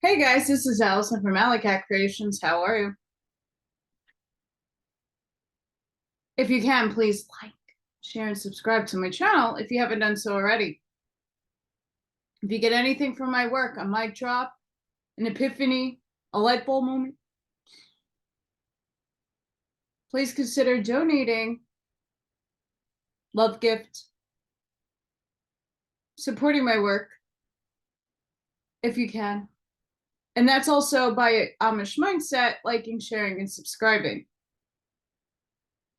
Hey guys, this is Allison from Allykatkreations. How are you? If you can, please like, share, and subscribe to my channel if you haven't done so already. If you get anything from my work, a mic drop, an epiphany, a light bulb moment, please consider donating, love gift, supporting my work if you can. And that's also by Amish mindset, liking, sharing, and subscribing.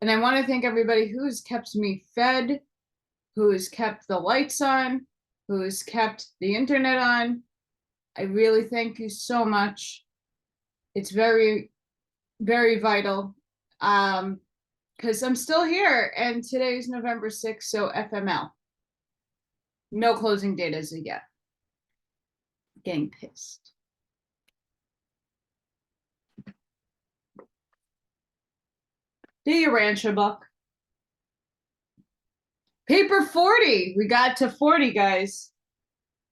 And I want to thank everybody who has kept me fed, who has kept the lights on, who has kept the internet on. I really thank you so much. It's very, very vital. Because I'm still here and today is November 6th, so FML. No closing date as of yet. Getting pissed. The Urantia Book. Paper 40. We got to 40, guys.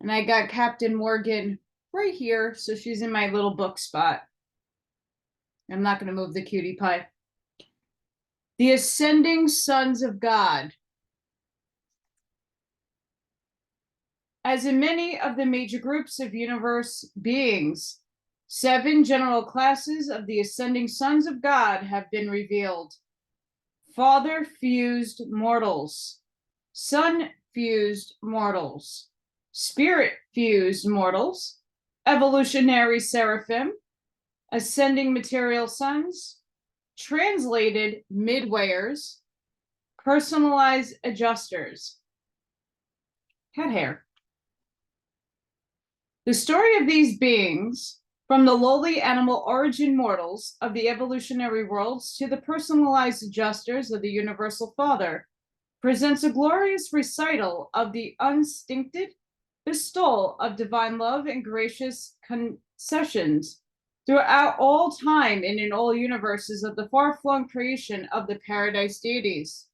And I got Captain Morgan right here, so she's in my little book spot. I'm not going to move the cutie pie. The Ascending Sons of God. As in many of the major groups of universe beings, 7 general classes of the Ascending Sons of God have been revealed. Father-fused mortals, Son-fused mortals, Spirit-fused mortals, Evolutionary Seraphim, Ascending Material Sons, Translated Midwayers, Personalized Adjusters. Cat hair. The story of these beings, from the lowly animal origin mortals of the evolutionary worlds to the personalized adjusters of the Universal Father, presents a glorious recital of the unstinted bestowal of divine love and gracious concessions throughout all time and in all universes of the far-flung creation of the paradise deities.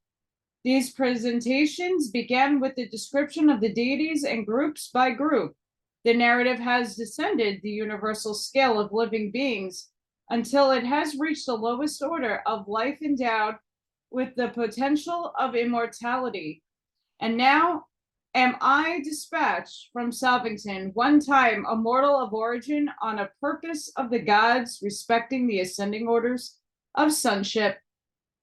These presentations began with the description of the deities and groups by group. The narrative has descended the universal scale of living beings until it has reached the lowest order of life endowed with the potential of immortality. And now am I dispatched from Salvington, one time a mortal of origin, on a purpose of the gods respecting the ascending orders of sonship,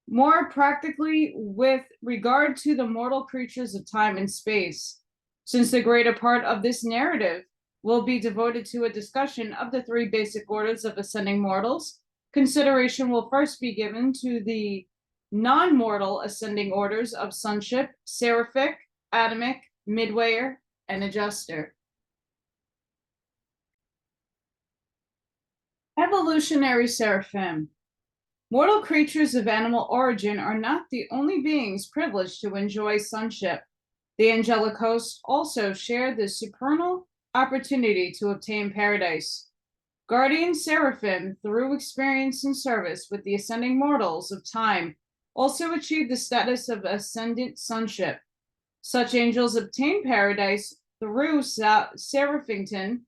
more practically with regard to the mortal creatures of time and space. Since the greater part of this narrative will be devoted to a discussion of the 3 basic orders of ascending mortals, consideration will first be given to the non-mortal ascending orders of sonship, seraphic, atomic, midwayer, and adjuster. Evolutionary Seraphim. Mortal creatures of animal origin are not the only beings privileged to enjoy sonship. The angelic host also share the supernal opportunity to obtain paradise. Guardian Seraphim, through experience and service with the ascending mortals of time, also achieve the status of ascendant sonship. Such angels obtain paradise through Seraphington,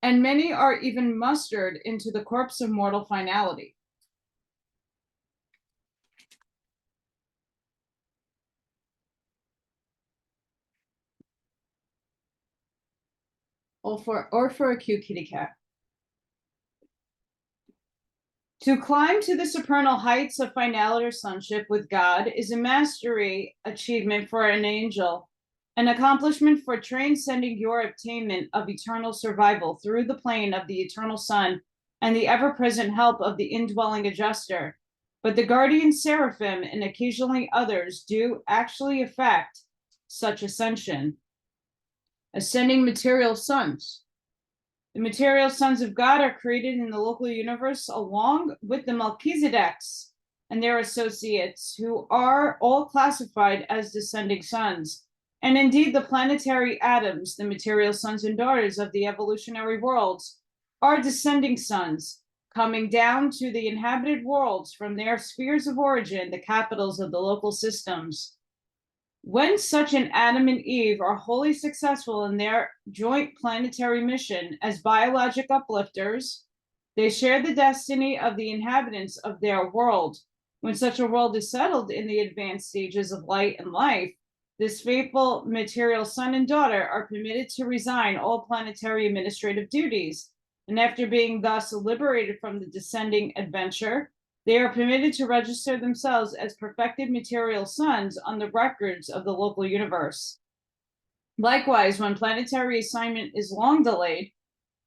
and many are even mustered into the corpse of mortal finality. Or for a cute kitty cat. To climb to the supernal heights of finality or sonship with God is a mastery achievement for an angel, an accomplishment for transcending your attainment of eternal survival through the plane of the eternal Son and the ever-present help of the indwelling adjuster. But the guardian seraphim and occasionally others do actually effect such ascension. Ascending material sons. The material sons of God are created in the local universe along with the Melchizedeks and their associates, who are all classified as descending sons. And indeed, the planetary atoms, the material sons and daughters of the evolutionary worlds, are descending sons, coming down to the inhabited worlds from their spheres of origin, the capitals of the local systems. When such an Adam and Eve are wholly successful in their joint planetary mission as biologic uplifters, they share the destiny of the inhabitants of their world. When such a world is settled in the advanced stages of light and life, this faithful material son and daughter are permitted to resign all planetary administrative duties, and after being thus liberated from the descending adventure, they are permitted to register themselves as perfected material sons on the records of the local universe. Likewise, when planetary assignment is long delayed,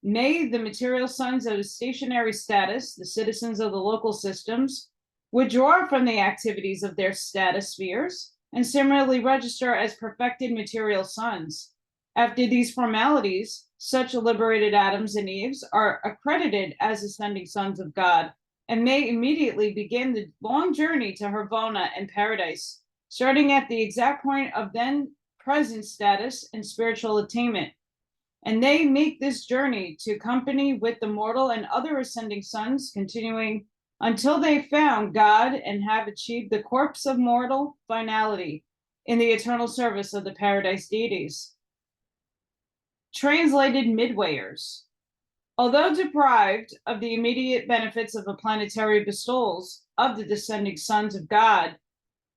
may the material sons of a stationary status, the citizens of the local systems, withdraw from the activities of their status spheres and similarly register as perfected material sons. After these formalities, such liberated Adams and Eves are accredited as ascending sons of God and may immediately begin the long journey to Nirvana and paradise, starting at the exact point of then present status and spiritual attainment. And they make this journey to company with the mortal and other ascending sons, continuing until they found God and have achieved the corpse of mortal finality in the eternal service of the paradise deities. Translated midwayers. Although deprived of the immediate benefits of the planetary bestowals of the descending sons of God,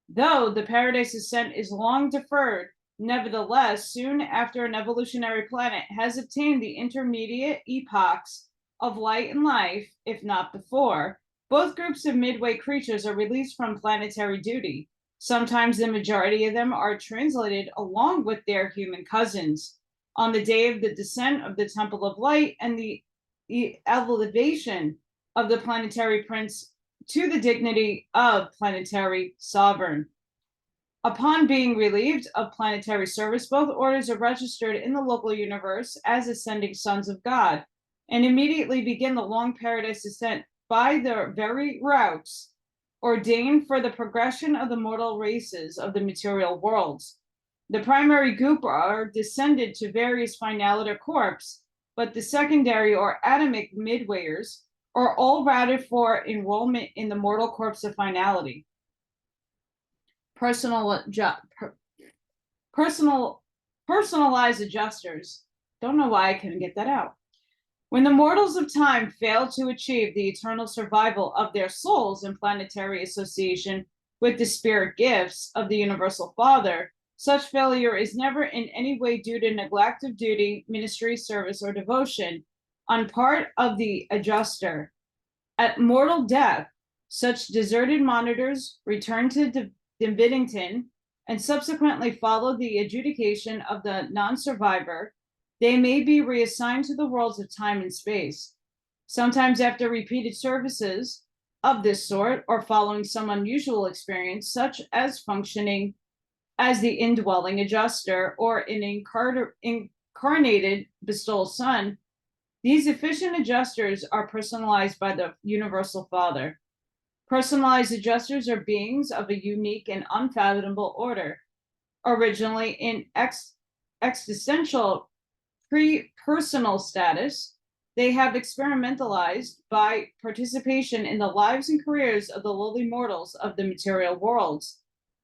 though the paradise ascent is long deferred, nevertheless, soon after an evolutionary planet has obtained the intermediate epochs of light and life, if not before, both groups of midway creatures are released from planetary duty. Sometimes the majority of them are translated along with their human cousins on the day of the descent of the Temple of Light and the elevation of the planetary prince to the dignity of planetary sovereign. Upon being relieved of planetary service, both orders are registered in the local universe as ascending sons of God and immediately begin the long paradise ascent by the very routes ordained for the progression of the mortal races of the material worlds. The primary group are descended to various finaliter corps, but the secondary or atomic midwayers are all routed for enrollment in the mortal corpse of finality. Personalized adjusters. Don't know why I couldn't get that out. When the mortals of time fail to achieve the eternal survival of their souls in planetary association with the spirit gifts of the Universal Father, such failure is never in any way due to neglect of duty, ministry, service, or devotion on part of the adjuster. At mortal death, such deserted monitors return to Divinington and subsequently follow the adjudication of the non-survivor. They may be reassigned to the worlds of time and space. Sometimes after repeated services of this sort or following some unusual experience, such as functioning as the indwelling adjuster or an incarnated bestowal son, these efficient adjusters are personalized by the Universal Father. Personalized adjusters are beings of a unique and unfathomable order. Originally in existential pre-personal status, they have experimentalized by participation in the lives and careers of the lowly mortals of the material worlds.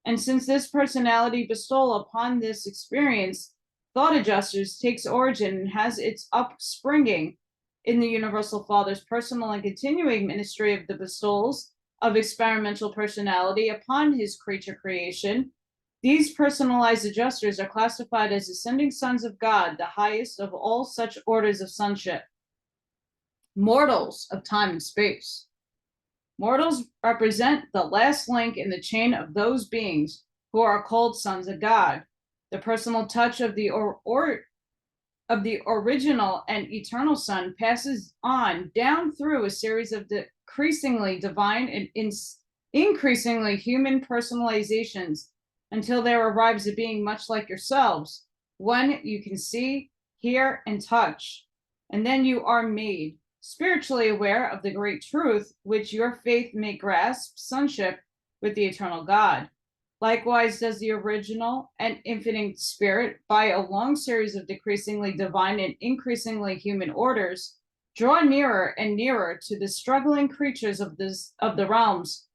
And since this personality bestowal upon this experience, thought adjusters takes origin and has its upspringing in the Universal Father's personal and continuing ministry of the bestowals of experimental personality upon his creature creation, these personalized adjusters are classified as ascending sons of God, the highest of all such orders of sonship. Mortals of time and space. Mortals represent the last link in the chain of those beings who are called sons of God. The personal touch of the original and eternal Son passes on down through a series of decreasingly divine and increasingly human personalizations until there arrives a being much like yourselves, one you can see, hear, and touch. And then you are made spiritually aware of the great truth which your faith may grasp, sonship with the eternal God. Likewise does the original and infinite spirit, by a long series of decreasingly divine and increasingly human orders, draw nearer and nearer to the struggling creatures of the realms,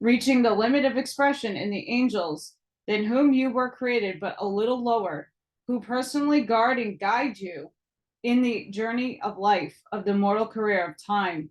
reaching the limit of expression in the angels than whom you were created, but a little lower, who personally guard and guide you in the journey of life, of the mortal career of time.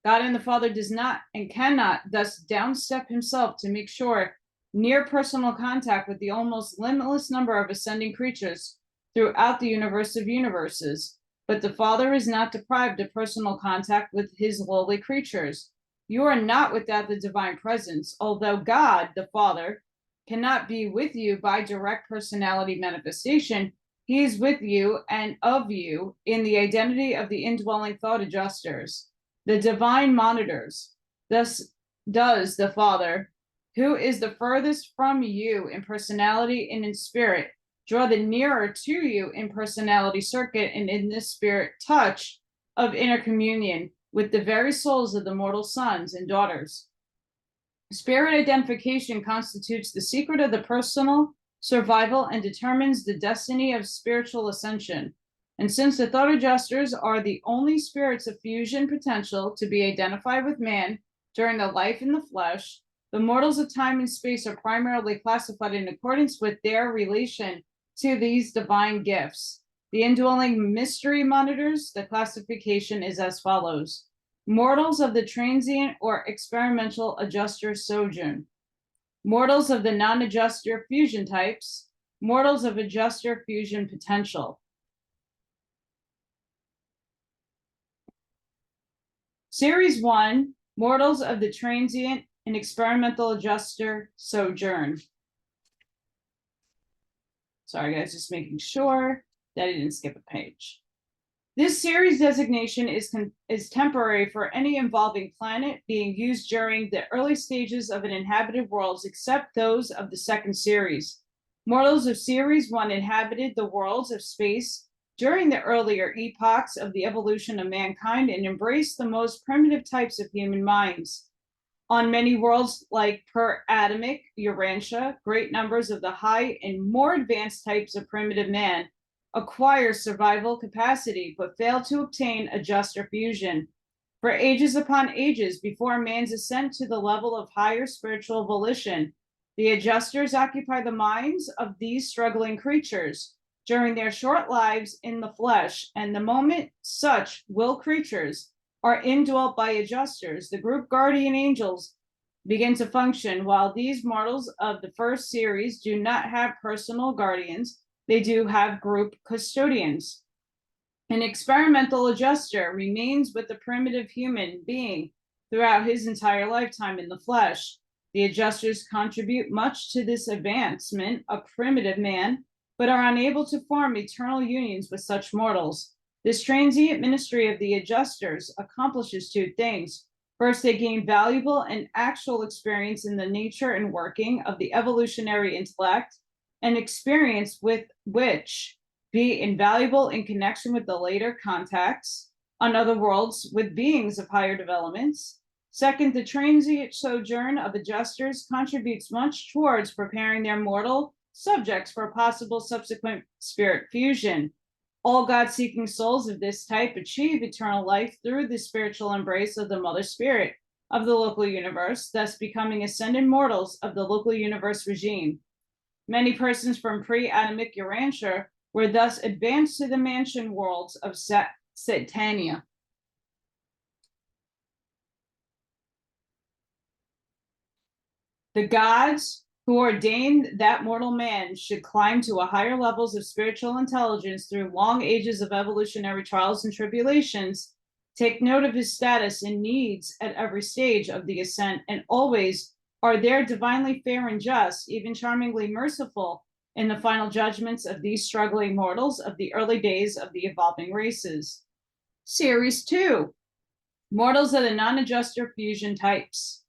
God and the Father does not and cannot thus downstep himself to make sure near personal contact with the almost limitless number of ascending creatures throughout the universe of universes. But the Father is not deprived of personal contact with his lowly creatures. You are not without the divine presence, although God, the Father, cannot be with you by direct personality manifestation. He is with you and of you in the identity of the indwelling thought adjusters, the divine monitors. Thus does the Father, who is the furthest from you in personality and in spirit, draw the nearer to you in personality circuit and in this spirit touch of intercommunion with the very souls of the mortal sons and daughters. Spirit identification constitutes the secret of the personal survival and determines the destiny of spiritual ascension. And since the thought adjusters are the only spirits of fusion potential to be identified with man during the life in the flesh, the mortals of time and space are primarily classified in accordance with their relation to these divine gifts. The indwelling mystery monitors, the classification is as follows. Mortals of the transient or experimental adjuster sojourn. Mortals of the non-adjuster fusion types. Mortals of adjuster fusion potential. Series 1, Mortals of the Transient and Experimental Adjuster Sojourn. Sorry, guys, just making sure that I didn't skip a page. This series designation is temporary for any involving planet being used during the early stages of an inhabited world, except those of the second series. Mortals of Series 1 inhabited the worlds of space during the earlier epochs of the evolution of mankind and embraced the most primitive types of human minds. On many worlds like per-atomic Urantia, great numbers of the high and more advanced types of primitive man acquire survival capacity but fail to obtain adjuster fusion. For ages upon ages before man's ascent to the level of higher spiritual volition, the adjusters occupy the minds of these struggling creatures during their short lives in the flesh, and the moment such will creatures are indwelt by adjusters, the group guardian angels begin to function. While these mortals of the first series do not have personal guardians, they do have group custodians. An experimental adjuster remains with the primitive human being throughout his entire lifetime in the flesh. The adjusters contribute much to this advancement of primitive man, but are unable to form eternal unions with such mortals. This transient ministry of the adjusters accomplishes two things. First, they gain valuable and actual experience in the nature and working of the evolutionary intellect, an experience with which be invaluable in connection with the later contacts on other worlds with beings of higher developments. Second, the transient sojourn of adjusters contributes much towards preparing their mortal subjects for possible subsequent spirit fusion. All God-seeking souls of this type achieve eternal life through the spiritual embrace of the Mother Spirit of the local universe, thus becoming ascended mortals of the local universe regime. Many persons from pre-atomic Urantia were thus advanced to the mansion worlds of Satania. The gods who ordained that mortal man should climb to a higher levels of spiritual intelligence through long ages of evolutionary trials and tribulations, take note of his status and needs at every stage of the ascent, and always are there divinely fair and just, even charmingly merciful in the final judgments of these struggling mortals of the early days of the evolving races. Series 2, Mortals of the Non-Adjuster Fusion Types.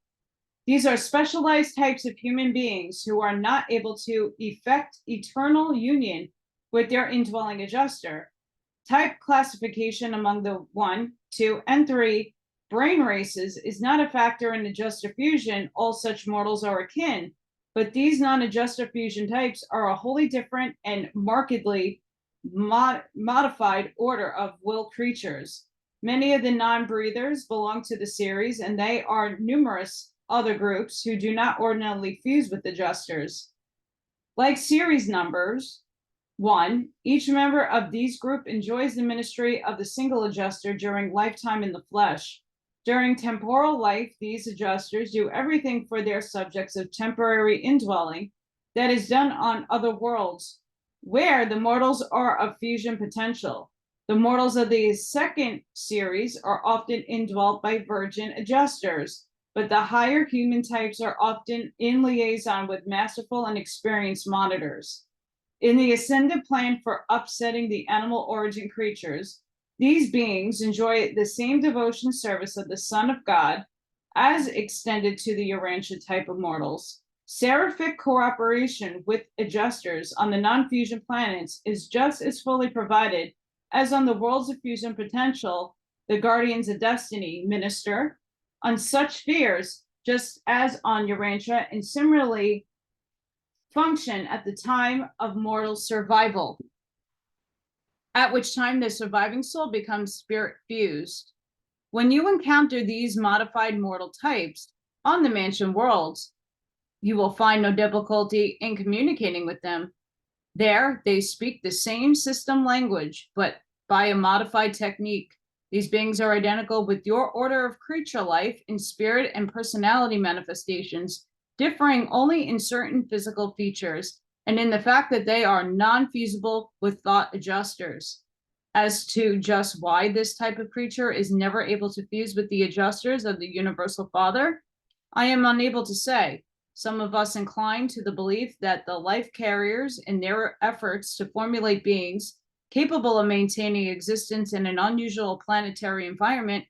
These are specialized types of human beings who are not able to effect eternal union with their indwelling adjuster. Type classification among the 1, 2, and 3 brain races is not a factor in adjuster fusion. All such mortals are akin, but these non-adjuster fusion types are a wholly different and markedly modified order of will creatures. Many of the non-breathers belong to the series, and they are numerous other groups who do not ordinarily fuse with adjusters. Like series numbers, 1, each member of these group enjoys the ministry of the single adjuster during lifetime in the flesh. During temporal life, these adjusters do everything for their subjects of temporary indwelling that is done on other worlds, where the mortals are of fusion potential. The mortals of the second series are often indwelt by virgin adjusters, but the higher human types are often in liaison with masterful and experienced monitors. In the ascended plan for upsetting the animal origin creatures, these beings enjoy the same devotion service of the Son of God as extended to the Urantia type of mortals. Seraphic cooperation with adjusters on the non-fusion planets is just as fully provided as on the worlds of fusion potential. The guardians of destiny minister on such spheres just as on Urantia, and similarly function at the time of mortal survival, at which time the surviving soul becomes spirit fused. When you encounter these modified mortal types on the mansion worlds, you will find no difficulty in communicating with them. There, they speak the same system language, but by a modified technique. These beings are identical with your order of creature life in spirit and personality manifestations, differing only in certain physical features and in the fact that they are non-fusible with thought adjusters. As to just why this type of creature is never able to fuse with the adjusters of the Universal Father, I am unable to say. Some of us incline to the belief that the life carriers, in their efforts to formulate beings capable of maintaining existence in an unusual planetary environment,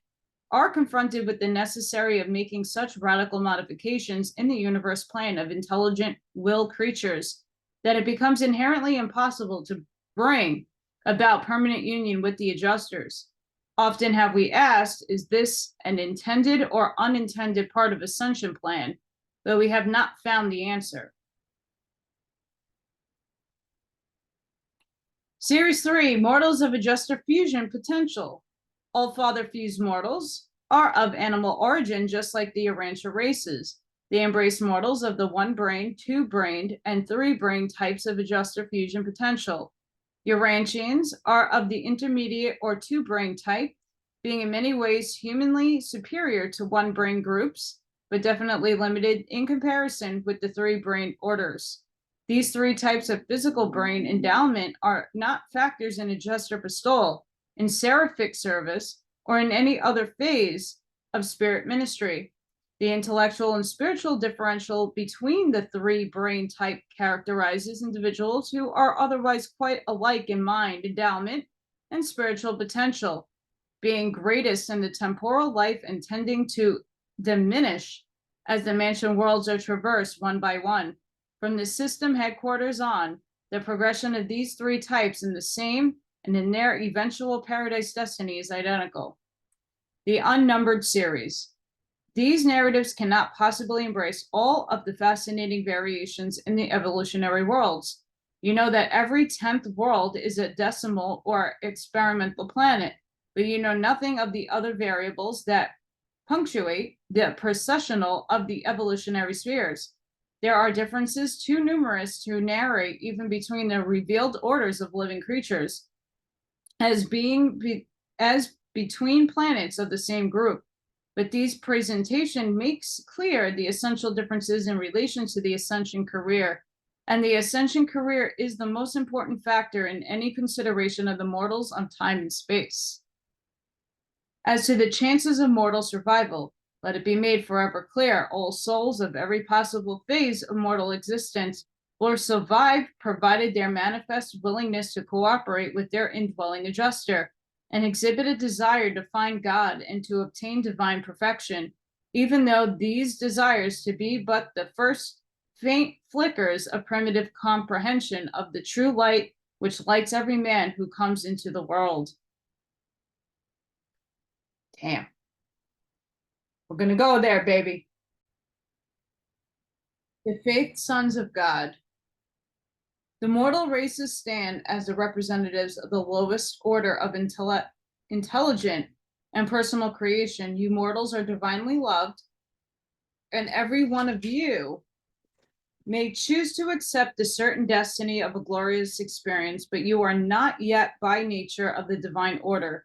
are confronted with the necessity of making such radical modifications in the universe plane of intelligent will creatures that it becomes inherently impossible to bring about permanent union with the adjusters. Often have we asked, is this an intended or unintended part of ascension plan? Though we have not found the answer. Series 3, Mortals of Adjuster Fusion Potential. All father fused mortals are of animal origin, just like the Urantia races. They embrace mortals of the 1-brained, 2-brained, and 3-brained types of adjuster fusion potential. Urantians are of the intermediate or 2-brain type, being in many ways humanly superior to 1-brain groups, but definitely limited in comparison with the 3-brain orders. These 3 types of physical brain endowment are not factors in adjuster bestowal, in seraphic service, or in any other phase of spirit ministry. The intellectual and spiritual differential between the 3 brain type characterizes individuals who are otherwise quite alike in mind endowment and spiritual potential, being greatest in the temporal life and tending to diminish as the mansion worlds are traversed one by one. From the system headquarters on, the progression of these 3 types in the same and in their eventual paradise destiny is identical. The unnumbered series. These narratives cannot possibly embrace all of the fascinating variations in the evolutionary worlds. You know that every 10th world is a decimal or experimental planet, but you know nothing of the other variables that punctuate the processional of the evolutionary spheres. There are differences too numerous to narrate even between the revealed orders of living creatures, as between planets of the same group. But these presentation makes clear the essential differences in relation to the ascension career. And the ascension career is the most important factor in any consideration of the mortals on time and space. As to the chances of mortal survival, let it be made forever clear, all souls of every possible phase of mortal existence will survive, provided their manifest willingness to cooperate with their indwelling adjuster and exhibit a desire to find God and to obtain divine perfection, even though these desires to be but the first faint flickers of primitive comprehension of the true light which lights every man who comes into the world. Damn. We're going to go there, baby. The faith sons of God. The mortal races stand as the representatives of the lowest order of intelligent and personal creation. You mortals are divinely loved, and every one of you may choose to accept the certain destiny of a glorious experience, but you are not yet by nature of the divine order.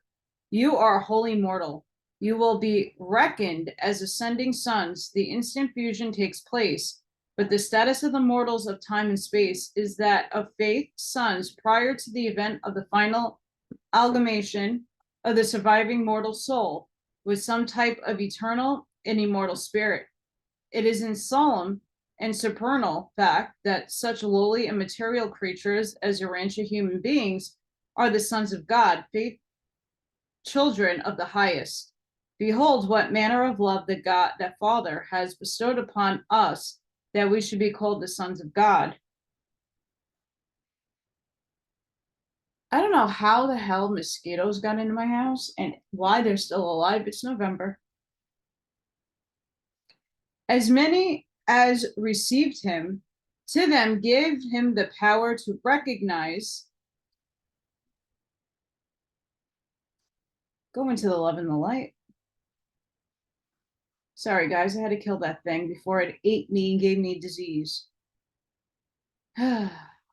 You are wholly mortal. You will be reckoned as ascending sons the instant fusion takes place, but the status of the mortals of time and space is that of faith sons prior to the event of the final amalgamation of the surviving mortal soul with some type of eternal and immortal spirit. It is in solemn and supernal fact that such lowly and material creatures as Urantia human beings are the sons of God, faith children of the highest. Behold, what manner of love that Father has bestowed upon us, that we should be called the sons of God. I don't know how the hell mosquitoes got into my house and why they're still alive. It's November. As many as received him, to them give him the power to recognize. Go into the love and the light. Sorry, guys, I had to kill that thing before it ate me and gave me disease. Let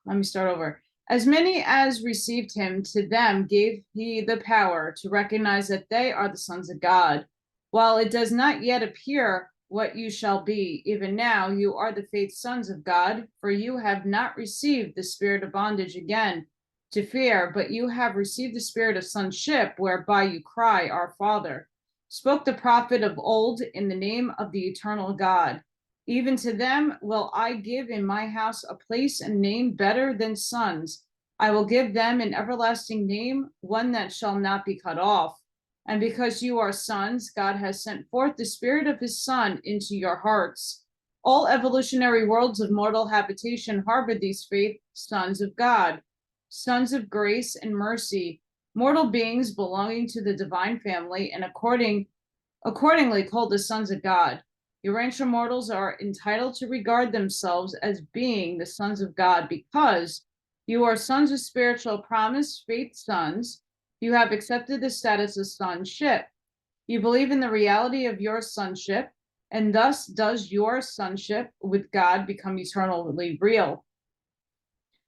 me start over. As many as received him, to them gave he the power to recognize that they are the sons of God. While it does not yet appear what you shall be, even now you are the faith sons of God, for you have not received the spirit of bondage again to fear, but you have received the spirit of sonship, whereby you cry, Our Father. Spoke the prophet of old in the name of the eternal God. Even to them will I give in my house a place and name better than sons. I will give them an everlasting name, one that shall not be cut off. And because you are sons, God has sent forth the spirit of his Son into your hearts. All evolutionary worlds of mortal habitation harbor these faith sons of God, sons of grace and mercy, mortal beings belonging to the divine family and accordingly called the sons of God. Urantia mortals are entitled to regard themselves as being the sons of God because you are sons of spiritual promise, faith sons. You have accepted the status of sonship. You believe in the reality of your sonship, and thus does your sonship with God become eternally real.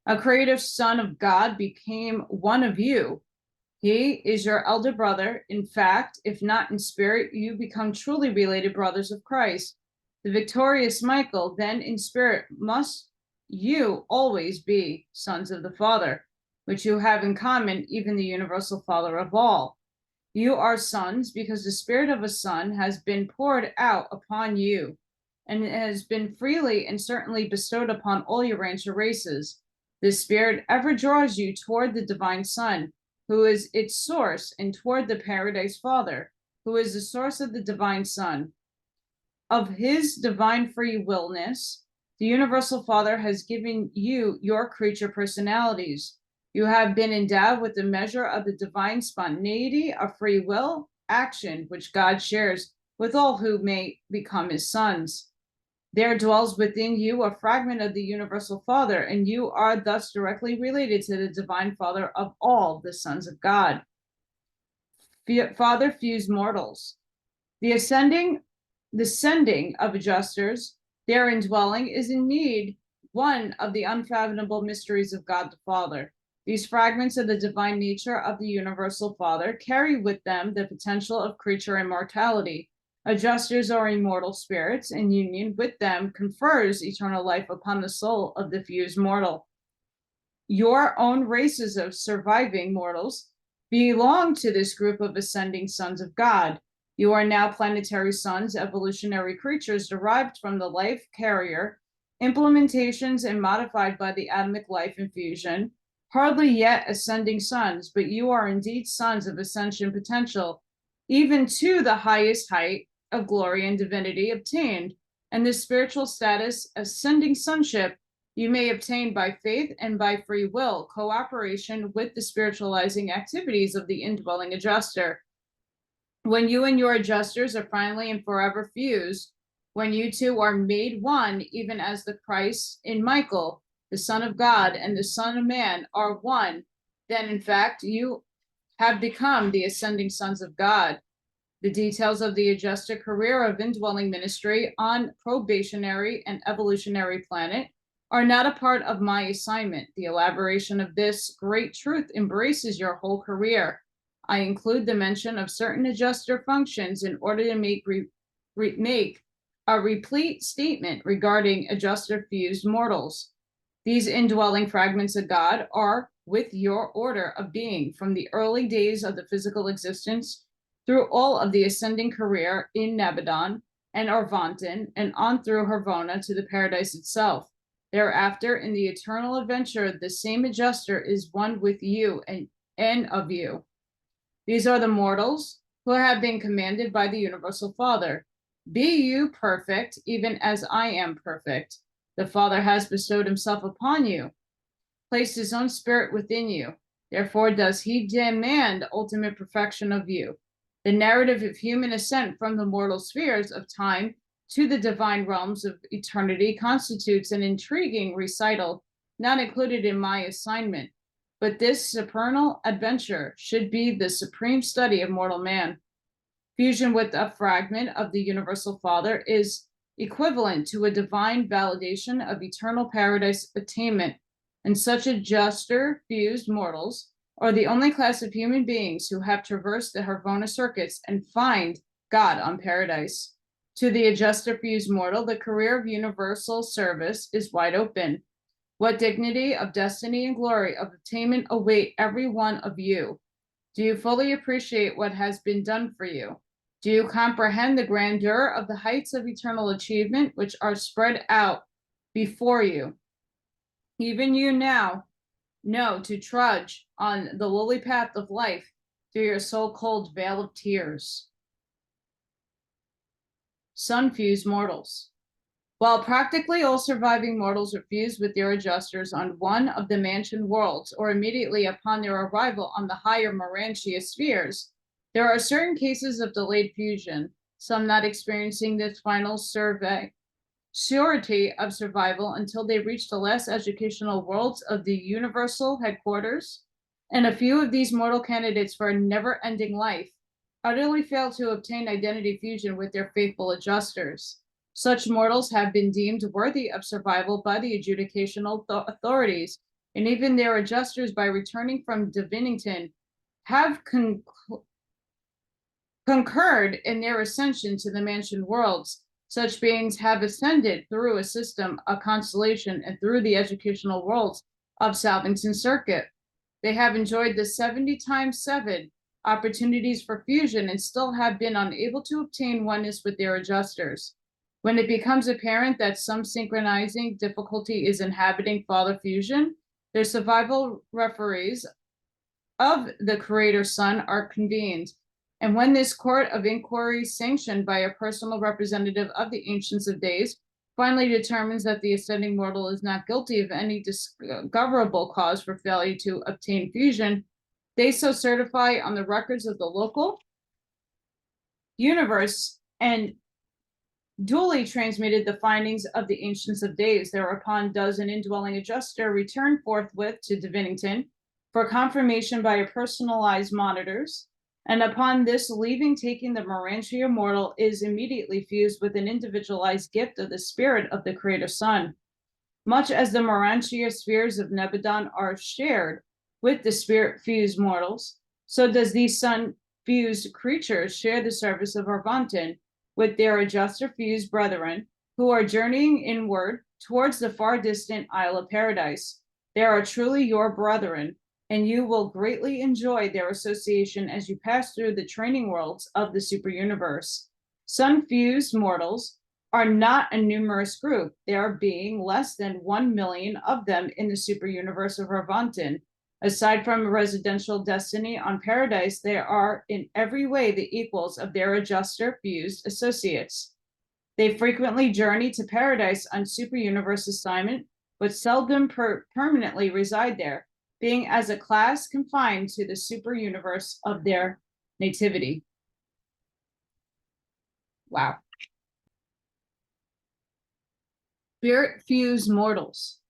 A creative son of God became one of you. He is your elder brother. In fact, if not in spirit, you become truly related brothers of Christ. The victorious Michael, then in spirit, must you always be sons of the Father, which you have in common, even the universal Father of all. You are sons because the spirit of a son has been poured out upon you, and it has been freely and certainly bestowed upon all Urantia races. This spirit ever draws you toward the divine Son, who is its source, and toward the Paradise Father, who is the source of the divine Son. Of his divine free willness, the universal Father has given you your creature personalities. You have been endowed with the measure of the divine spontaneity of free will action, which God shares with all who may become his sons. There dwells within you a fragment of the universal Father, and you are thus directly related to the divine Father of all the sons of God. Father fused mortals. The sending of adjusters, their indwelling, is indeed one of the unfathomable mysteries of God the Father. These fragments of the divine nature of the universal Father carry with them the potential of creature immortality. Adjusters are immortal spirits, and union with them confers eternal life upon the soul of the fused mortal. Your own races of surviving mortals belong to this group of ascending sons of God. You are now planetary sons, evolutionary creatures derived from the life carrier, implementations and modified by the atomic life infusion, hardly yet ascending sons, but you are indeed sons of ascension potential, even to the highest height of glory and divinity obtained, and this spiritual status, ascending sonship, you may obtain by faith and by free will, cooperation with the spiritualizing activities of the indwelling adjuster. When you and your adjusters are finally and forever fused, when you two are made one, even as the Christ in Michael, the Son of God, and the Son of Man are one, then in fact you have become the ascending sons of God. The details of the adjusted career of indwelling ministry on probationary and evolutionary planet are not a part of my assignment. The elaboration of this great truth embraces your whole career. I include the mention of certain adjuster functions in order to make a replete statement regarding adjuster fused mortals. These indwelling fragments of God are with your order of being from the early days of the physical existence through all of the ascending career in Nebadon and Arvanten and on through Harvona to the paradise itself. Thereafter, in the eternal adventure, the same adjuster is one with you and of you. These are the mortals who have been commanded by the Universal Father. Be you perfect, even as I am perfect. The Father has bestowed himself upon you, placed his own spirit within you. Therefore does he demand ultimate perfection of you. The narrative of human ascent from the mortal spheres of time to the divine realms of eternity constitutes an intriguing recital not included in my assignment, but this supernal adventure should be the supreme study of mortal man. Fusion with a fragment of the Universal Father is equivalent to a divine validation of eternal paradise attainment, and such adjuster fused mortals are the only class of human beings who have traversed the Harvona circuits and find God on paradise. To the adjuster fused mortal, the career of universal service is wide open. What dignity of destiny and glory of attainment await every one of you? Do you fully appreciate what has been done for you? Do you comprehend the grandeur of the heights of eternal achievement which are spread out before you? Even you now know to trudge on the lowly path of life through your so-called veil of tears. Sun-fused mortals. While practically all surviving mortals are fused with their adjusters on one of the mansion worlds or immediately upon their arrival on the higher Urantia spheres, there are certain cases of delayed fusion, some not experiencing this final surety of survival until they reach the last educational worlds of the universal headquarters, and a few of these mortal candidates for a never-ending life utterly fail to obtain identity fusion with their faithful adjusters. Such mortals have been deemed worthy of survival by the adjudicational authorities, and even their adjusters, by returning from Divinington, have concurred in their ascension to the mansion worlds. Such beings have ascended through a system, a constellation, and through the educational worlds of Salvington Circuit. They have enjoyed the 70 times 7 opportunities for fusion and still have been unable to obtain oneness with their adjusters. When it becomes apparent that some synchronizing difficulty is inhabiting father fusion, their survival referees of the Creator Son are convened. And when this court of inquiry, sanctioned by a personal representative of the Ancients of Days, finally determines that the ascending mortal is not guilty of any discoverable cause for failure to obtain fusion, they so certify on the records of the local universe and duly transmitted the findings of the Ancients of Days. Thereupon does an indwelling adjuster return forthwith to Divinington for confirmation by a personalized monitors, and upon this leaving, taking the Urantia mortal is immediately fused with an individualized gift of the spirit of the Creator Son. Much as the Urantia spheres of Nebadon are shared with the spirit-fused mortals, so does these sun-fused creatures share the service of Arvanten with their adjuster-fused brethren who are journeying inward towards the far-distant Isle of Paradise. They are truly your brethren, and you will greatly enjoy their association as you pass through the training worlds of the super-universe. Sun-fused mortals are not a numerous group, there being less than 1 million of them in the super-universe of Arvanten. Aside from residential destiny on Paradise, they are in every way the equals of their adjuster-fused associates. They frequently journey to Paradise on super-universe assignment, but seldom permanently reside there, being as a class confined to the super-universe of their nativity. Wow. Spirit-fused mortals.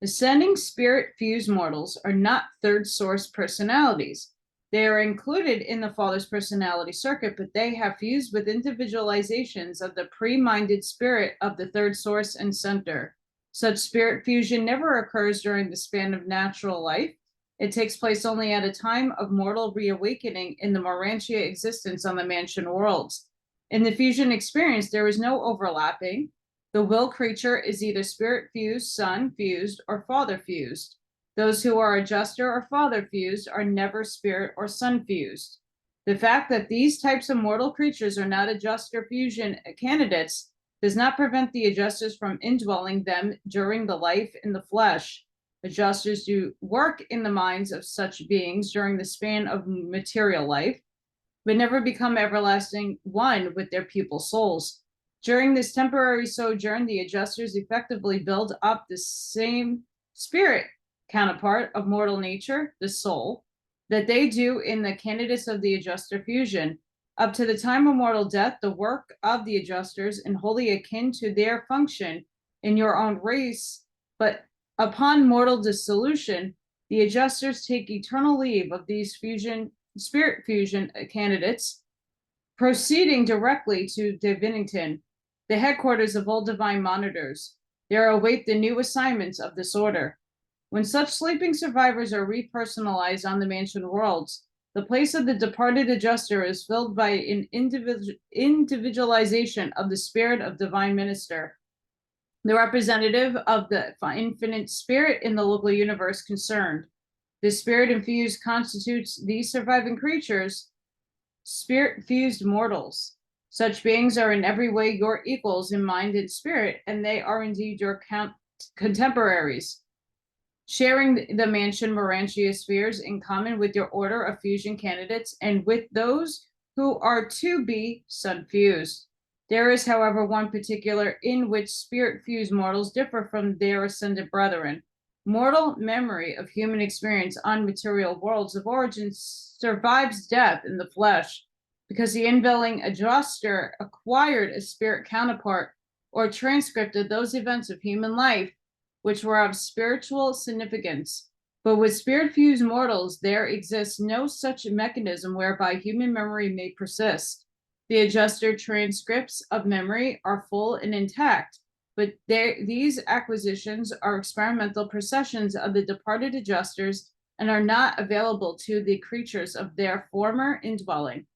Ascending spirit-fused mortals are not third source personalities. They are included in the Father's personality circuit, but they have fused with individualizations of the pre-minded spirit of the third source and center. Such spirit fusion never occurs during the span of natural life. It takes place only at a time of mortal reawakening in the Urantia existence on the mansion worlds. In the fusion experience, there is no overlapping. The will creature is either spirit fused, son fused, or father fused. Those who are adjuster or father fused are never spirit or son fused. The fact that these types of mortal creatures are not adjuster fusion candidates does not prevent the adjusters from indwelling them during the life in the flesh. Adjusters do work in the minds of such beings during the span of material life, but never become everlasting one with their pupil souls. During this temporary sojourn, the adjusters effectively build up the same spirit counterpart of mortal nature, the soul, that they do in the candidates of the adjuster fusion. Up to the time of mortal death, the work of the adjusters and wholly akin to their function in your own race, but upon mortal dissolution, the adjusters take eternal leave of these spirit fusion candidates, proceeding directly to Divinington, the headquarters of all divine monitors. There await the new assignments of this order. When such sleeping survivors are repersonalized on the mansion worlds, the place of the departed adjuster is filled by an individualization of the spirit of divine minister, the representative of the infinite spirit in the local universe concerned. This spirit infused constitutes these surviving creatures, spirit fused mortals. Such beings are in every way your equals in mind and spirit, and they are indeed your contemporaries, sharing the mansion Urantia spheres in common with your order of fusion candidates and with those who are to be sun fused. There is, however, one particular in which spirit fused mortals differ from their ascended brethren. Mortal memory of human experience on material worlds of origin survives death in the flesh because the indwelling adjuster acquired a spirit counterpart or transcript of those events of human life which were of spiritual significance. But with spirit-fused mortals, there exists no such mechanism whereby human memory may persist. The adjuster transcripts of memory are full and intact, but these acquisitions are experimental processions of the departed adjusters and are not available to the creatures of their former indwelling,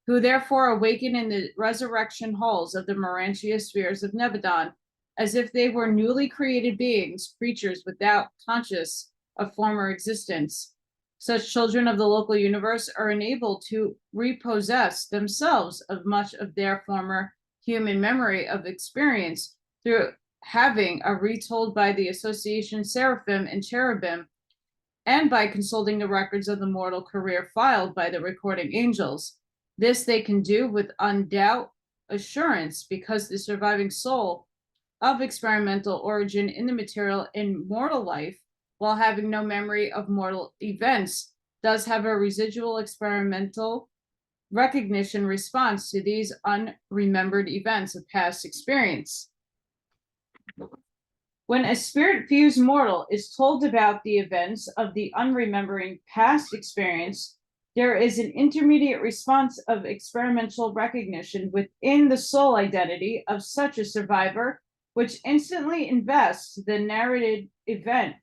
who therefore awaken in the resurrection halls of the Urantia spheres of Nebadon, as if they were newly created beings, creatures without conscious of former existence. Such children of the local universe are enabled to repossess themselves of much of their former human memory of experience through having a retold by the association seraphim and cherubim, and by consulting the records of the mortal career filed by the recording angels. This they can do with undoubt assurance, because the surviving soul of experimental origin in the material in mortal life, while having no memory of mortal events, does have a residual experimental recognition response to these unremembered events of past experience. When a spirit-fused mortal is told about the events of the unremembering past experience, there is an intermediate response of experimental recognition within the soul identity of such a survivor, which instantly invests the narrated event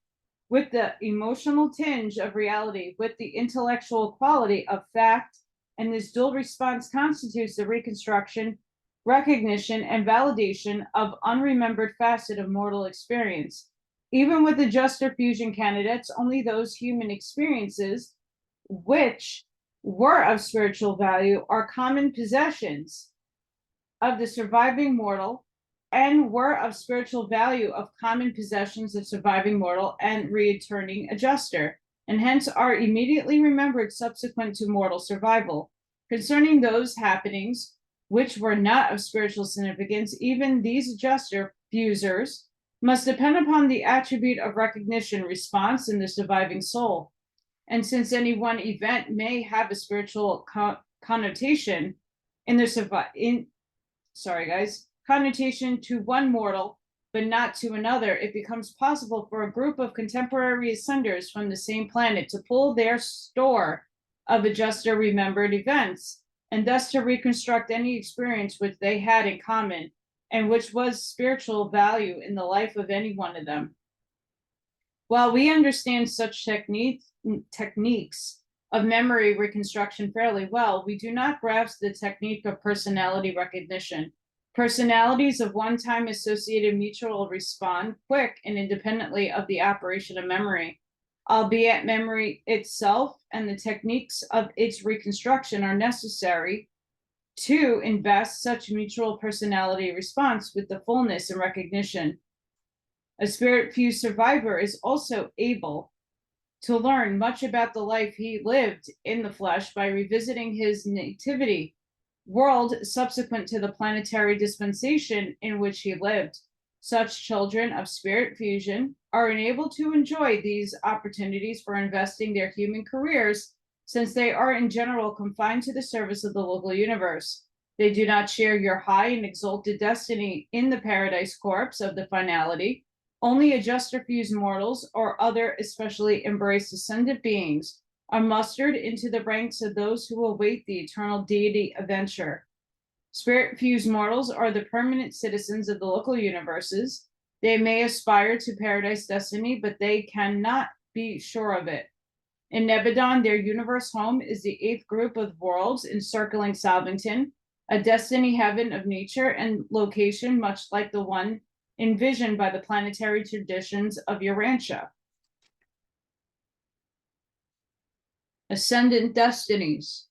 with the emotional tinge of reality, with the intellectual quality of fact, and this dual response constitutes the reconstruction, recognition, and validation of unremembered facet of mortal experience. Even with adjuster fusion candidates, only those human experiences which were of spiritual value are common possessions of the surviving mortal, and were of spiritual value of common possessions of surviving mortal and returning adjuster, and hence are immediately remembered subsequent to mortal survival. Concerning those happenings which were not of spiritual significance, even these adjuster fusers must depend upon the attribute of recognition response in the surviving soul. And since any one event may have a spiritual connotation in the connotation to one mortal, but not to another, it becomes possible for a group of contemporary ascenders from the same planet to pull their store of adjuster remembered events, and thus to reconstruct any experience which they had in common and which was spiritual value in the life of any one of them. While we understand such techniques of memory reconstruction fairly well, we do not grasp the technique of personality recognition. Personalities of one-time associated mutual respond quick and independently of the operation of memory, albeit memory itself and the techniques of its reconstruction are necessary to invest such mutual personality response with the fullness and recognition. A spirit-fused survivor is also able to learn much about the life he lived in the flesh by revisiting his nativity world subsequent to the planetary dispensation in which he lived. Such children of spirit fusion are enabled to enjoy these opportunities for investing their human careers, since they are in general confined to the service of the local universe. They do not share your high and exalted destiny in the paradise corpse of the finality. Only adjuster fused mortals or other especially embraced ascended beings are mustered into the ranks of those who await the eternal deity adventure. Spirit fused mortals are the permanent citizens of the local universes. They may aspire to paradise destiny, but they cannot be sure of it. In Nebadon, their universe home is the 8th group of worlds encircling Salvington, a destiny heaven of nature and location much like the one envisioned by the planetary traditions of Urantia. Ascendant destinies.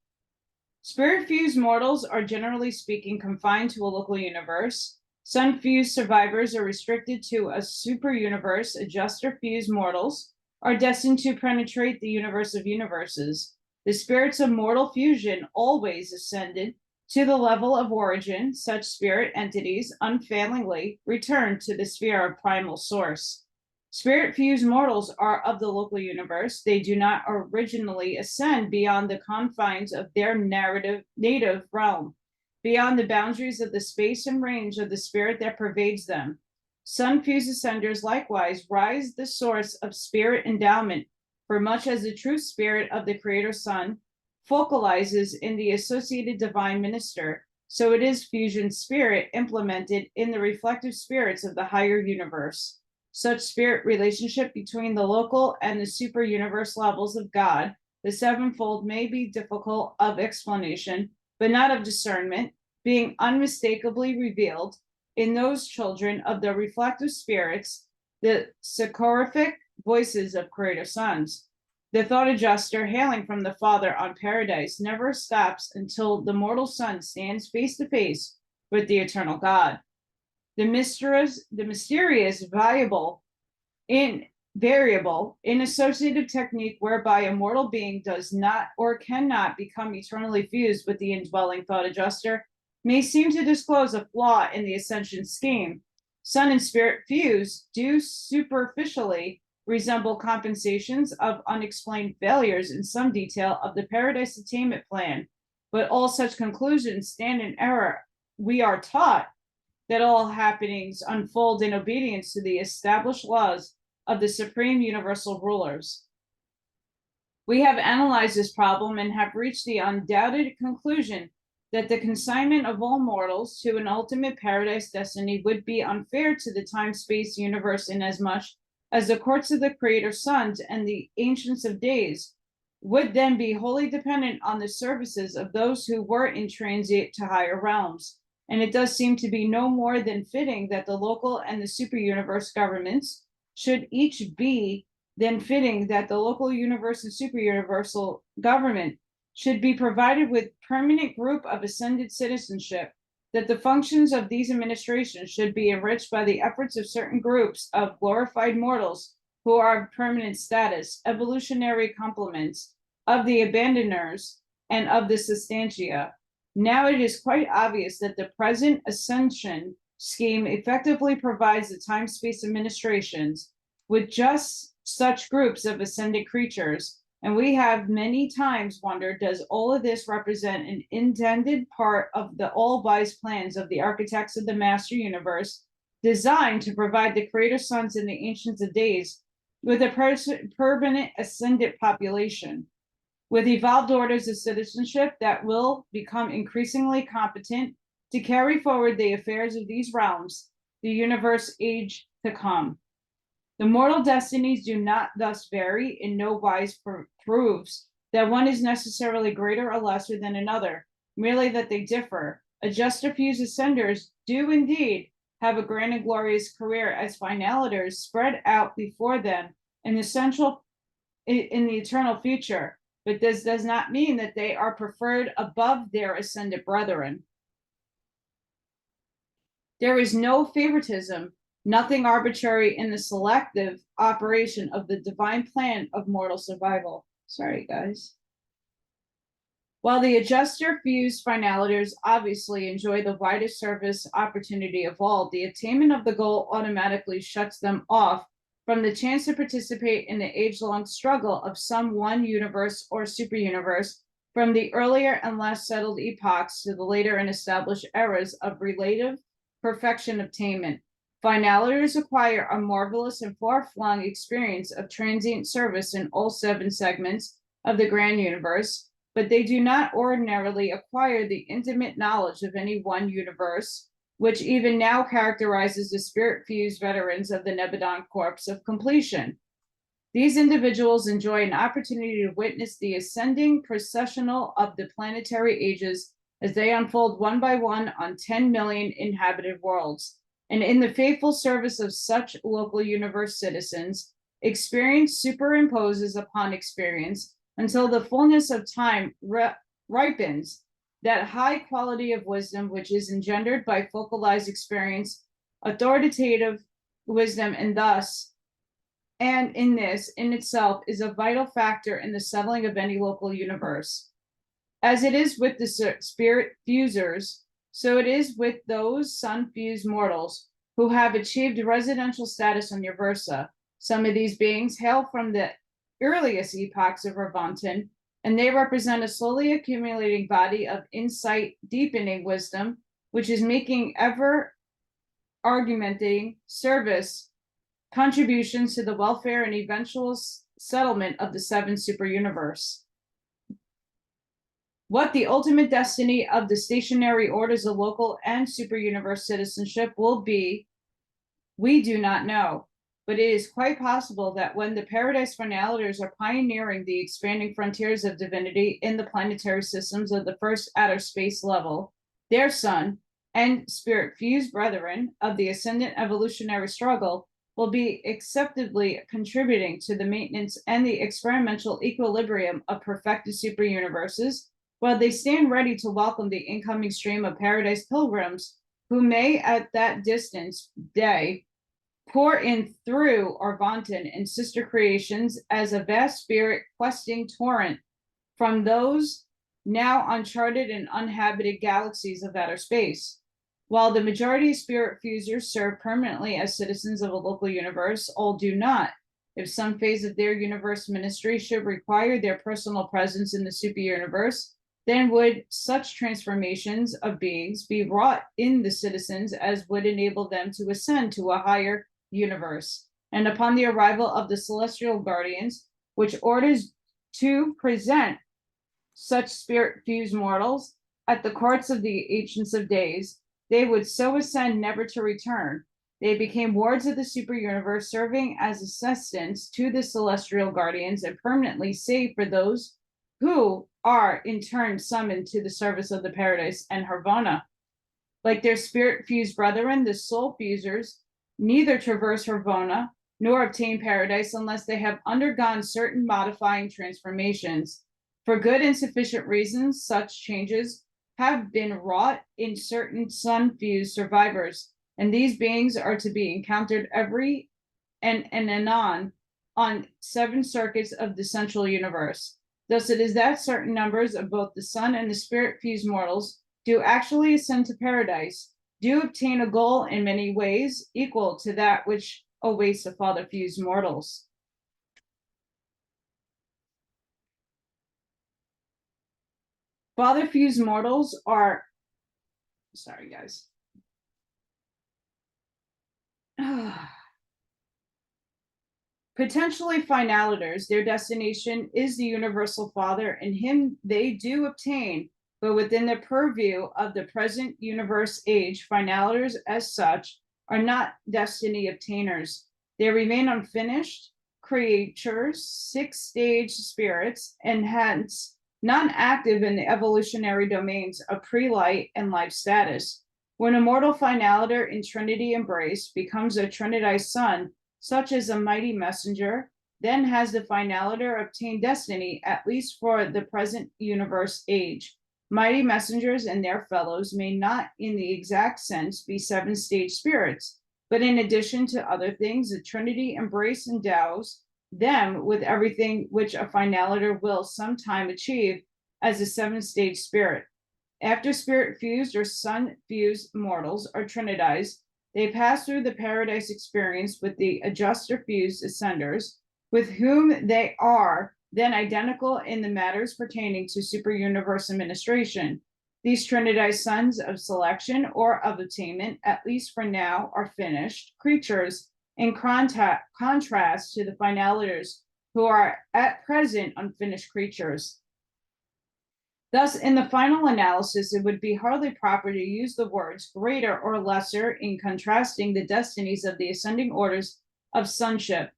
Spirit-fused mortals are generally speaking confined to a local universe. Sun-fused survivors are restricted to a super universe. Adjuster-fused mortals are destined to penetrate the universe of universes. The spirits of mortal fusion always ascended to the level of origin. Such spirit entities unfailingly return to the sphere of primal source. Spirit-fused mortals are of the local universe. They do not originally ascend beyond the confines of their native realm, beyond the boundaries of the space and range of the spirit that pervades them. Sun-fused ascenders likewise rise the source of spirit endowment, for much as the true spirit of the Creator Sun focalizes in the associated divine minister, so it is fusion spirit implemented in the reflective spirits of the higher universe. Such spirit relationship between the local and the super universe levels of God, the sevenfold, may be difficult of explanation, but not of discernment, being unmistakably revealed in those children of the reflective spirits, the soporific voices of Creator Sons. The thought adjuster hailing from the Father on paradise never stops until the mortal son stands face to face with the eternal God. The mysterious variable in associative technique whereby a mortal being does not or cannot become eternally fused with the indwelling thought adjuster may seem to disclose a flaw in the ascension scheme. Sun and spirit fuse do superficially resemble compensations of unexplained failures in some detail of the paradise attainment plan, but all such conclusions stand in error. We are taught that all happenings unfold in obedience to the established laws of the supreme universal rulers. We have analyzed this problem and have reached the undoubted conclusion that the consignment of all mortals to an ultimate paradise destiny would be unfair to the time-space universe, inasmuch as the courts of the Creator Sons and the Ancients of Days would then be wholly dependent on the services of those who were in transit to higher realms. And it does seem to be no more than fitting that the local and the super universe governments should each be then fitting that the local universe and super universal government should be provided with permanent group of ascended citizenship, that the functions of these administrations should be enriched by the efforts of certain groups of glorified mortals who are of permanent status, evolutionary complements of the abandoners and of the substantia. Now it is quite obvious that the present ascension scheme effectively provides the time-space administrations with just such groups of ascended creatures, and we have many times wondered, does all of this represent an intended part of the all-wise plans of the architects of the master universe, designed to provide the Creator Sons and the Ancients of Days with a permanent ascendant population? with evolved orders of citizenship that will become increasingly competent to carry forward the affairs of these realms, the universe age to come. The mortal destinies do not thus vary, in no wise proves that one is necessarily greater or lesser than another, merely that they differ. Adjuster fuse ascenders do indeed have a grand and glorious career as finalators spread out before them in the eternal future, but this does not mean that they are preferred above their ascended brethren. There is no favoritism, nothing arbitrary in the selective operation of the divine plan of mortal survival. Sorry, guys. While the adjuster fuse finalators obviously enjoy the widest service opportunity of all, the attainment of the goal automatically shuts them off from the chance to participate in the age-long struggle of some one universe or superuniverse from the earlier and less settled epochs to the later and established eras of relative perfection attainment. Finalators acquire a marvelous and far-flung experience of transient service in all 7 segments of the grand universe, but they do not ordinarily acquire the intimate knowledge of any one universe, which even now characterizes the spirit-fused veterans of the Nebadon Corps of Completion. These individuals enjoy an opportunity to witness the ascending processional of the planetary ages as they unfold one by one on 10 million inhabited worlds. And in the faithful service of such local universe citizens, experience superimposes upon experience until the fullness of time ripens that high quality of wisdom which is engendered by focalized experience, authoritative wisdom, and in this in itself is a vital factor in the settling of any local universe. As it is with the spirit fusers, so it is with those sun-fused mortals who have achieved residential status on Uversa. Some of these beings hail from the earliest epochs of Revanton, and they represent a slowly accumulating body of insight, deepening wisdom, which is making ever argumenting service contributions to the welfare and eventual settlement of the 7 superuniverse. What the ultimate destiny of the stationary orders of local and superuniverse citizenship will be, we do not know, but it is quite possible that when the Paradise Finalators are pioneering the expanding frontiers of divinity in the planetary systems of the first outer space level, their sun and spirit-fused brethren of the ascendant evolutionary struggle will be acceptably contributing to the maintenance and the experimental equilibrium of perfected superuniverses, while they stand ready to welcome the incoming stream of paradise pilgrims who may at that distance day pour in through Arvanton and sister creations as a vast spirit questing torrent from those now uncharted and uninhabited galaxies of outer space. While the majority of spirit fusers serve permanently as citizens of a local universe, all do not. If some phase of their universe ministry should require their personal presence in the super universe, then would such transformations of beings be wrought in the citizens as would enable them to ascend to a higher universe. And upon the arrival of the celestial guardians, which orders to present such spirit-fused mortals at the courts of the Ancients of Days, they would so ascend never to return. They became wards of the super universe, serving as assistants to the celestial guardians and permanently saved for those who are in turn summoned to the service of the Paradise and Harvona. Like their spirit-fused brethren, the soul fusers neither traverse Harvona nor obtain paradise unless they have undergone certain modifying transformations. For good and sufficient reasons, such changes have been wrought in certain sun-fused survivors, and these beings are to be encountered every and anon on 7 circuits of the central universe. Thus it is that certain numbers of both the sun and the spirit-fused mortals do actually ascend to paradise, do obtain a goal in many ways equal to that which awaits the father-fused mortals. Father-fused mortals are, sorry guys. Potentially finalitors, their destination is the universal Father, and him they do obtain, but within the purview of the present universe age, finalitors as such are not destiny obtainers. They remain unfinished creatures, six-stage spirits, and hence non-active in the evolutionary domains of pre-light and life status. When a mortal finalitor in Trinity embrace becomes a Trinitized son, such as a mighty messenger, then has the finaliter obtained destiny, at least for the present universe age. Mighty messengers and their fellows may not in the exact sense be seven-stage spirits, but in addition to other things, the Trinity embrace endows them with everything which a finaliter will sometime achieve as a seven-stage spirit. After spirit-fused or sun-fused mortals are trinitized, they pass through the paradise experience with the adjuster-fused ascenders, with whom they are then identical in the matters pertaining to super-universe administration. These trinitized sons of selection or of attainment, at least for now, are finished creatures, in contrast to the finaliters, who are at present unfinished creatures. Thus, in the final analysis, it would be hardly proper to use the words greater or lesser in contrasting the destinies of the ascending orders of sonship.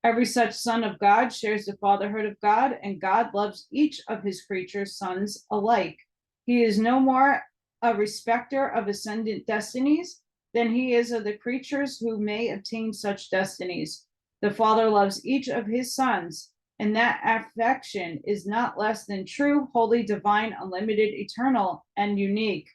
Every such son of God shares the fatherhood of God, and God loves each of his creatures' sons alike. He is no more a respecter of ascendant destinies than he is of the creatures who may obtain such destinies. The Father loves each of his sons, and that affection is not less than true, holy, divine, unlimited, eternal, and unique.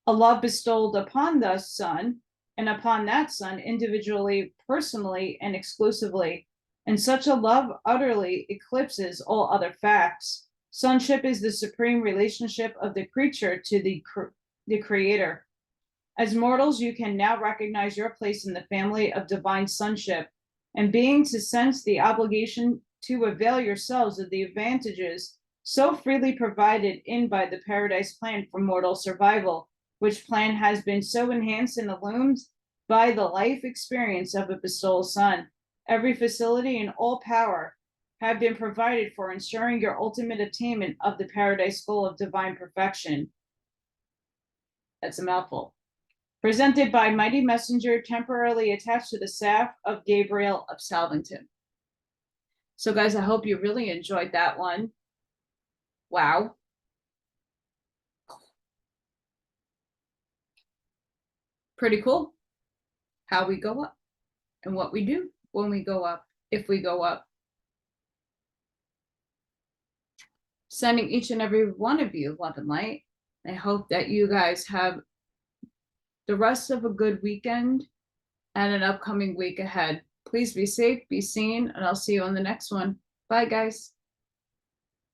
A love bestowed upon the Son, and upon that Son individually, personally, and exclusively. And such a love utterly eclipses all other facts. Sonship is the supreme relationship of the creature to the Creator. As mortals, you can now recognize your place in the family of divine sonship, and being to sense the obligation to avail yourselves of the advantages so freely provided in by the paradise plan for mortal survival, which plan has been so enhanced and illumined by the life experience of a bestowed son. Every facility and all power have been provided for ensuring your ultimate attainment of the paradise goal of divine perfection. That's a mouthful. Presented by Mighty Messenger, temporarily attached to the staff of Gabriel of Salvington. So guys, I hope you really enjoyed that one. Wow. Pretty cool. How we go up and what we do when we go up, if we go up. Sending each and every one of you love and light. I hope that you guys have the rest of a good weekend and an upcoming week ahead. Please be safe, be seen, and I'll see you on the next one. Bye, guys.